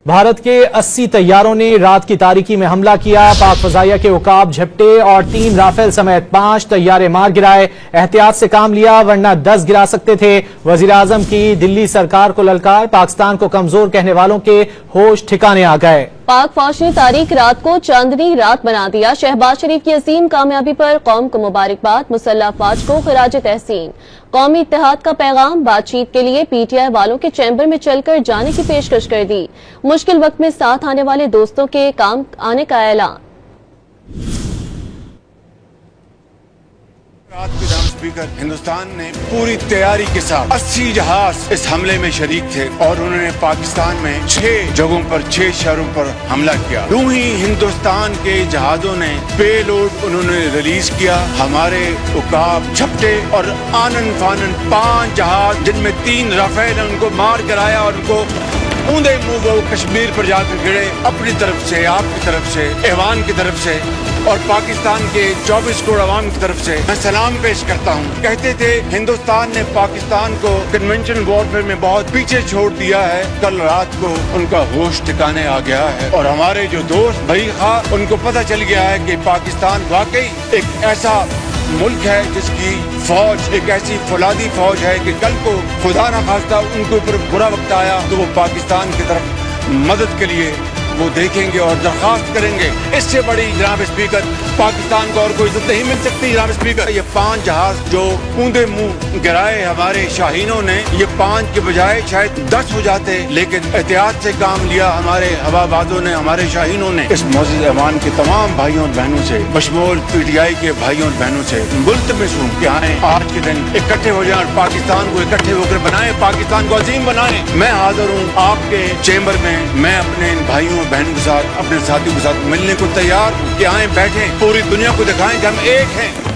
भारत के 80 तैयारों ने रात की तारीकी में हमला किया। पाक फजाइया के उकाब झपटे और 3 राफेल समेत 5 तैयारे मार गिराए। एहतियात से काम लिया वरना 10 गिरा सकते थे। वजीर आजम की दिल्ली सरकार को ललकार, पाकिस्तान को कमजोर कहने वालों के होश ठिकाने आ गए। पाक फौज ने तारीख रात को चांदनी रात बना दिया। शहबाज शरीफ की अजीम कामयाबी पर कौम को मुबारकबाद, मुसल्लह अफवाज को खराज तहसीन। कौमी इत्तेहाद का पैगाम, बातचीत के लिए पीटीआई वालों के चैम्बर में चलकर जाने की पेशकश कर दी। मुश्किल वक्त में साथ आने वाले दोस्तों के काम आने का ऐलान। रात के जनाब स्पीकर, हिंदुस्तान ने पूरी तैयारी के साथ 80 जहाज इस हमले में शरीक थे और उन्होंने पाकिस्तान में 6 जगहों पर 6 शहरों पर हमला किया। यूं ही हिंदुस्तान के जहाजों ने पेलोड उन्होंने रिलीज किया। हमारे उकाब झपटे और आनन फानन 5 जहाज जिनमें 3 राफेल उनको मार कराया और उनको ऊंधे मुंह वो कश्मीर पर जाकर गिरे। अपनी तरफ से, आपकी तरफ से, ऐवान की तरफ से और पाकिस्तान के 24 करोड़ अवाम की तरफ से मैं सलाम पेश करता हूँ। कहते थे हिंदुस्तान ने पाकिस्तान को कन्वेंशनल वॉरफेयर में बहुत पीछे छोड़ दिया है। कल रात को उनका होश ठिकाने आ गया है और हमारे जो दोस्त भाई खा उनको पता चल गया है कि पाकिस्तान वाकई एक ऐसा मुल्क है जिसकी फौज एक ऐसी फौलादी फौज है कि कल को खुदा न खास्ता उनके ऊपर बुरा वक्त आया तो वो पाकिस्तान की तरफ मदद के लिए वो देखेंगे और दरखास्त करेंगे। इससे बड़ी जनाब स्पीकर पाकिस्तान को और कोई इज्जत नहीं मिल सकती। जनाब स्पीकर, ये 5 जहाज जो ऊंधे मुंह गिराए हमारे शाहीनों ने, ये 5 के बजाय शायद 10 हो जाते, लेकिन एहतियात से काम लिया हमारे हवाबाजों ने, हमारे शाहीनों ने। इस मोअज़्ज़िज़ ऐवान के तमाम भाइयों और बहनों से, बशमूल पीटीआई के भाइयों और बहनों से मुल्तमिस हूँ कि आए आज के दिन इकट्ठे हो जाए और पाकिस्तान को इकट्ठे होकर बनाए, पाकिस्तान को अजीम बनाए। मैं हाजिर हूँ आपके चेंबर में। मैं अपने इन भाइयों बहनों के साथ, अपने साथियों के साथ मिलने को तैयार हूं कि आए बैठें, पूरी दुनिया को दिखाएं कि हम एक हैं।